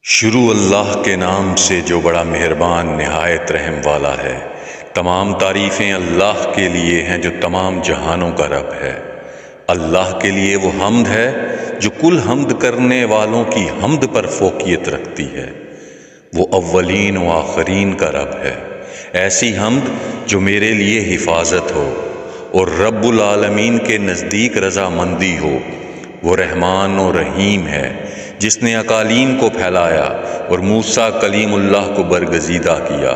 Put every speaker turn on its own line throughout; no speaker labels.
شروع اللہ کے نام سے جو بڑا مہربان نہایت رحم والا ہے۔ تمام تعریفیں اللہ کے لیے ہیں جو تمام جہانوں کا رب ہے۔ اللہ کے لیے وہ حمد ہے جو کل حمد کرنے والوں کی حمد پر فوقیت رکھتی ہے۔ وہ اولین و آخرین کا رب ہے۔ ایسی حمد جو میرے لیے حفاظت ہو اور رب العالمین کے نزدیک رضامندی ہو۔ وہ رحمان و رحیم ہے جس نے اقالیم کو پھیلایا اور موسیٰ کلیم اللہ کو برگزیدہ کیا۔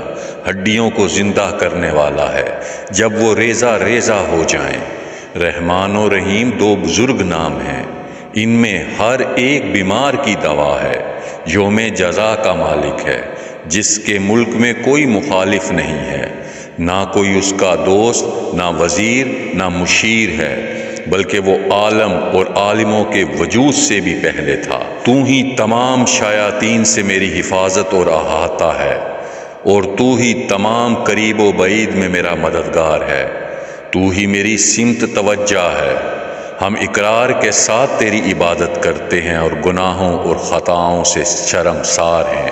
ہڈیوں کو زندہ کرنے والا ہے جب وہ ریزہ ریزہ ہو جائیں۔ رحمان و رحیم دو بزرگ نام ہیں، ان میں ہر ایک بیمار کی دوا ہے۔ یوم جزا کا مالک ہے جس کے ملک میں کوئی مخالف نہیں ہے، نہ کوئی اس کا دوست، نہ وزیر، نہ مشیر ہے، بلکہ وہ عالم اور عالموں کے وجود سے بھی پہلے تھا۔ تو ہی تمام شیاطین سے میری حفاظت اور احاطہ ہے، اور تو ہی تمام قریب و بعید میں میرا مددگار ہے۔ تو ہی میری سمت توجہ ہے۔ ہم اقرار کے ساتھ تیری عبادت کرتے ہیں اور گناہوں اور خطاؤں سے شرمسار ہیں۔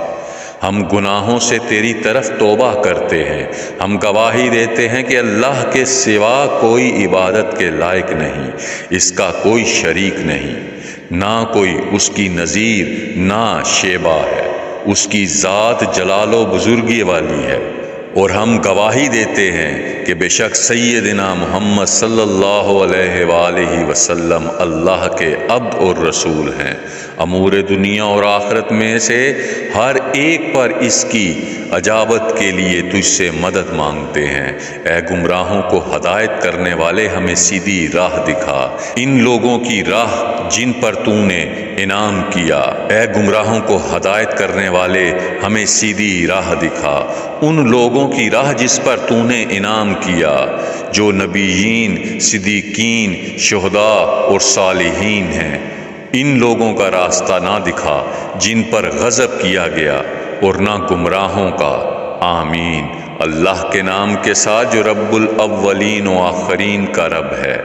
ہم گناہوں سے تیری طرف توبہ کرتے ہیں۔ ہم گواہی دیتے ہیں کہ اللہ کے سوا کوئی عبادت کے لائق نہیں، اس کا کوئی شریک نہیں، نہ کوئی اس کی نظیر، نہ شیبہ ہے۔ اس کی ذات جلال و بزرگی والی ہے۔ اور ہم گواہی دیتے ہیں کہ بے شک سیدنا محمد صلی اللہ علیہ وآلہ وسلم اللہ کے عبد اور رسول ہیں۔ امور دنیا اور آخرت میں سے ہر ایک پر اس کی اجابت کے لیے تجھ سے مدد مانگتے ہیں۔ اے گمراہوں کو ہدایت کرنے والے، ہمیں سیدھی راہ دکھا، ان لوگوں کی راہ جن پر تو نے انعام کیا۔ اے گمراہوں کو ہدایت کرنے والے، ہمیں سیدھی راہ دکھا، ان لوگوں کی راہ جس پر تو نے انعام کیا، جو نبیین، صدیقین، شہداء اور صالحین ہیں۔ ان لوگوں کا راستہ نہ دکھا جن پر غضب کیا گیا، اور نہ گمراہوں کا۔ آمین۔ اللہ کے نام کے ساتھ جو رب الاولین و آخرین کا رب ہے،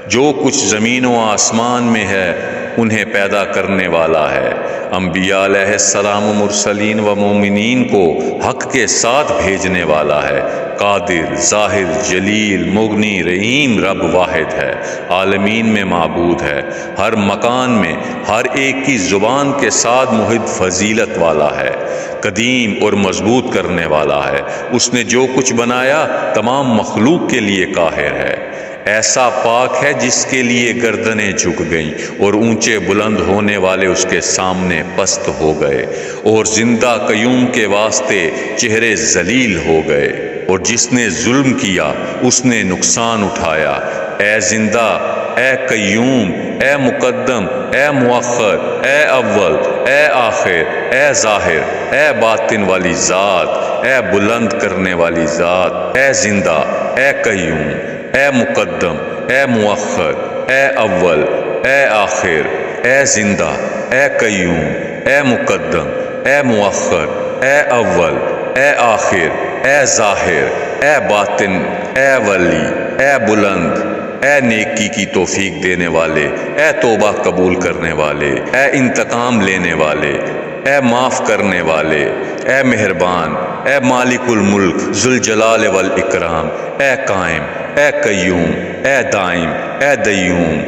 جو کچھ زمین و آسمان میں ہے انہیں پیدا کرنے والا ہے۔ انبیاء علیہ السلام و مرسلین و مومنین کو حق کے ساتھ بھیجنے والا ہے۔ قادر، ظاہر، جلیل، مغنی، رحیم رب واحد ہے، عالمین میں معبود ہے، ہر مکان میں ہر ایک کی زبان کے ساتھ محض فضیلت والا ہے، قدیم اور مضبوط کرنے والا ہے۔ اس نے جو کچھ بنایا تمام مخلوق کے لیے قاہر ہے۔ ایسا پاک ہے جس کے لیے گردنیں جھک گئیں اور اونچے بلند ہونے والے اس کے سامنے پست ہو گئے، اور زندہ قیوم کے واسطے چہرے ذلیل ہو گئے، اور جس نے ظلم کیا اس نے نقصان اٹھایا۔ اے زندہ، اے قیوم، اے مقدم، اے مؤخر، اے اول، اے آخر، اے ظاہر، اے باطن والی ذات، اے بلند کرنے والی ذات، اے زندہ، اے قیوم، اے مقدم، اے مؤخر، اے اول، اے آخر، اے زندہ، اے قیوم، اے مقدم، اے مؤخر، اے اول، اے آخر، اے ظاہر، اے باطن، اے ولی، اے بلند، اے نیکی کی توفیق دینے والے، اے توبہ قبول کرنے والے، اے انتقام لینے والے، اے معاف کرنے والے، اے مہربان، اے مالک الملک ذوالجلال والاکرام، اے قائم، اے قیوم، اے دائم، اے دیوم۔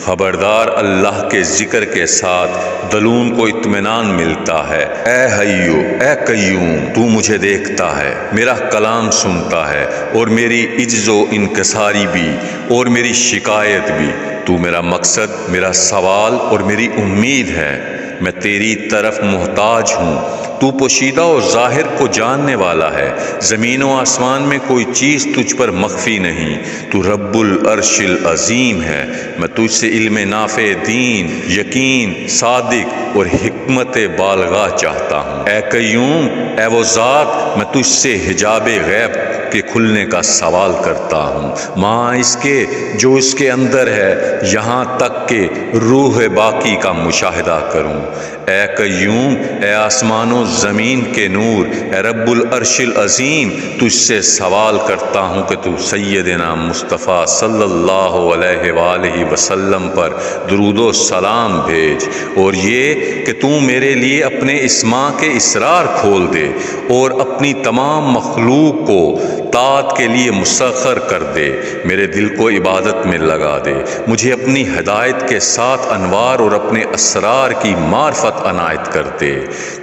خبردار، اللہ کے ذکر کے ساتھ دلون کو اطمینان ملتا ہے۔ اے حیو، اے قیوم، تو مجھے دیکھتا ہے، میرا کلام سنتا ہے، اور میری عجز و انکساری بھی، اور میری شکایت بھی۔ تو میرا مقصد، میرا سوال اور میری امید ہے۔ میں تیری طرف محتاج ہوں۔ تو پوشیدہ و ظاہر کو جاننے والا ہے۔ زمین و آسمان میں کوئی چیز تجھ پر مخفی نہیں۔ تو رب العرش العظیم ہے۔ میں تجھ سے علم نافع، دین، یقین، صادق اور حکمت بالغہ چاہتا ہوں۔ اے قیوم، اے وہ ذات، میں تجھ سے حجاب غیب کے کھلنے کا سوال کرتا ہوں، ماں اس کے جو اس کے اندر ہے، یہاں تک کہ روح باقی کا مشاہدہ کروں۔ اے قیوم، اے آسمان و زمین کے نور، اے رب العرش العظیم، تجھ سے سوال کرتا ہوں کہ تو سیدنا مصطفیٰ صلی اللہ علیہ وآلہ وسلم پر درود و سلام بھیج، اور یہ کہ تو میرے لیے اپنے اسماء کے اسرار کھول دے اور اپنی تمام مخلوق کو طاعت کے لیے مسخر کر دے، میرے دل کو عبادت میں لگا دے، مجھے اپنی ہدایت کے ساتھ انوار اور اپنے اسرار کی معرفت عنایت کر دے،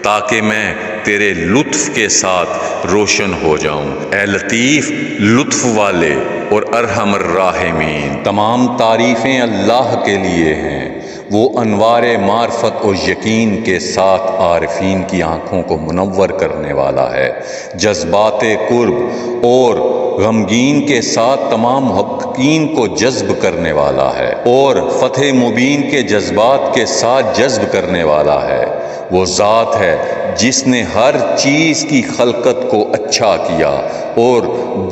تاکہ میں تیرے لطف کے ساتھ روشن ہو جاؤں۔ اے لطیف، لطف والے اور ارحم الراحمین، تمام تعریفیں اللہ کے لیے ہیں، وہ انوار معرفت اور یقین کے ساتھ عارفین کی آنکھوں کو منور کرنے والا ہے، جذبات قرب اور غمگین کے ساتھ تمام محققین کو جذب کرنے والا ہے، اور فتح مبین کے جذبات کے ساتھ جذب کرنے والا ہے۔ وہ ذات ہے جس نے ہر چیز کی خلقت کو اچھا کیا اور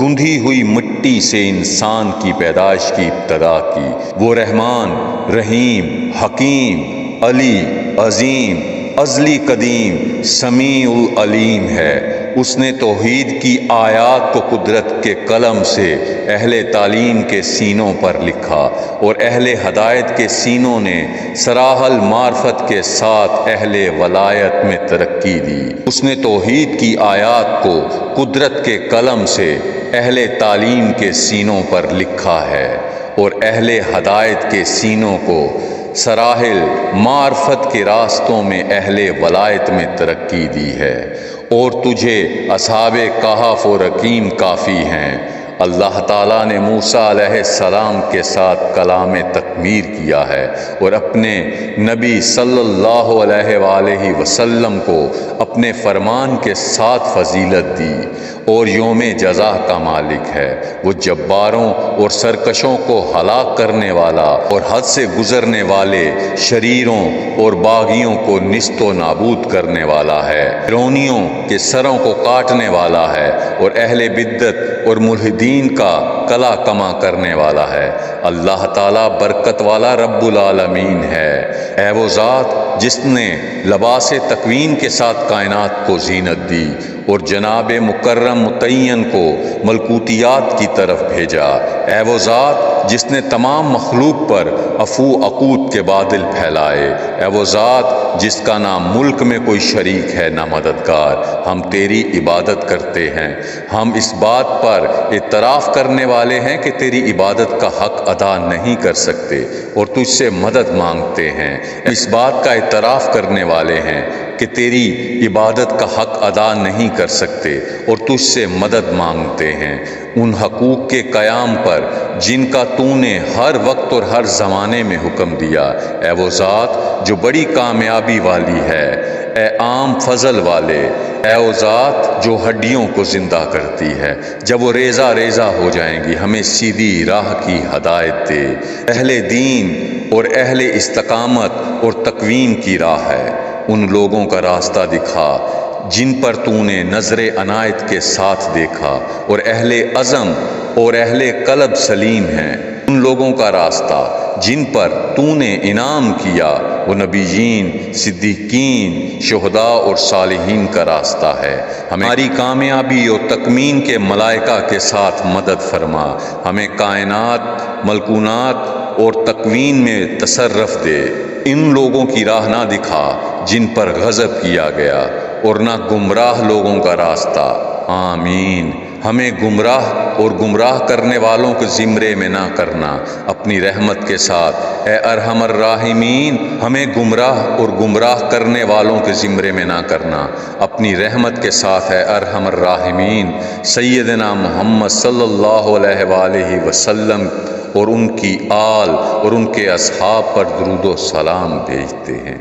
گندھی ہوئی مٹی سے انسان کی پیدائش کی ابتدا کی۔ وہ رحمان، رحیم، حکیم، علی، عظیم، ازلی، قدیم، سمیع العلیم ہے۔ اس نے توحید کی آیات کو قدرت کے قلم سے اہل تعلیم کے سینوں پر لکھا، اور اہل ہدایت کے سینوں نے سراح المعرفت کے ساتھ اہل ولایت میں ترقی دی۔ اس نے توحید کی آیات کو قدرت کے قلم سے اہل تعلیم کے سینوں پر لکھا ہے، اور اہل ہدایت کے سینوں کو سراحل معرفت کے راستوں میں اہل ولایت میں ترقی دی ہے، اور تجھے اصحاب کہف و رقیم کافی ہیں۔ اللہ تعالیٰ نے موسیٰ علیہ السلام کے ساتھ کلام تکمیر کیا ہے، اور اپنے نبی صلی اللہ علیہ وآلہ وسلم کو اپنے فرمان کے ساتھ فضیلت دی، اور یوم جزا کا مالک ہے۔ وہ جباروں اور سرکشوں کو ہلاک کرنے والا اور حد سے گزرنے والے شریروں اور باغیوں کو نیست و نابود کرنے والا ہے، فرعونیوں کے سروں کو کاٹنے والا ہے، اور اہل بدعت اور ملحدین کا کلا کما کرنے والا ہے۔ اللہ تعالیٰ برکت والا رب العالمین ہے۔ اے وہ ذات جس نے لباس تکوین کے ساتھ کائنات کو زینت دی اور جناب مکرم متعین کو ملکوتیات کی طرف بھیجا۔ اے وہ ذات جس نے تمام مخلوق پر عفو عقود کے بادل پھیلائے۔ اے وہ ذات جس کا نہ ملک میں کوئی شریک ہے نہ مددگار، ہم تیری عبادت کرتے ہیں۔ ہم اس بات پر اعتراف کرنے والے ہیں کہ تیری عبادت کا حق ادا نہیں کر سکتے اور تجھ سے مدد مانگتے ہیں۔ اس بات کا اعتراف کرنے والے ہیں کہ تیری عبادت کا حق ادا نہیں کر سکتے اور تجھ سے مدد مانگتے ہیں ان حقوق کے قیام پر جن کا تو نے ہر وقت اور ہر زمانے میں حکم دیا۔ اے وہ ذات جو بڑی کامیابی والی ہے، اے عام فضل والے، اے وہ ذات جو ہڈیوں کو زندہ کرتی ہے جب وہ ریزہ ریزہ ہو جائیں گی، ہمیں سیدھی راہ کی ہدایت دے۔ اہل دین اور اہل استقامت اور تقویم کی راہ ہے، ان لوگوں کا راستہ دکھا جن پر تو نے نظر عنایت کے ساتھ دیکھا، اور اہل عزم اور اہل قلب سلیم ہیں، ان لوگوں کا راستہ جن پر تو نے انعام کیا، وہ نبیین، صدیقین، شہداء اور صالحین کا راستہ ہے۔ ہماری کامیابی اور تکمین کے ملائکہ کے ساتھ مدد فرما، ہمیں کائنات، ملکونات اور تکوین میں تصرف دے۔ ان لوگوں کی راہ نہ دکھا جن پر غضب کیا گیا، اور نہ گمراہ لوگوں کا راستہ۔ آمین۔ ہمیں گمراہ اور گمراہ کرنے والوں کے زمرے میں نہ کرنا اپنی رحمت کے ساتھ۔ اے ارحم الراحمین، ہمیں گمراہ اور گمراہ کرنے والوں کے زمرے میں نہ کرنا اپنی رحمت کے ساتھ۔ اے ارحم الراحمین، سیدنا محمد صلی اللہ علیہ وآلہ وسلم اور ان کی آل اور ان کے اصحاب پر درود و سلام بھیجتے ہیں۔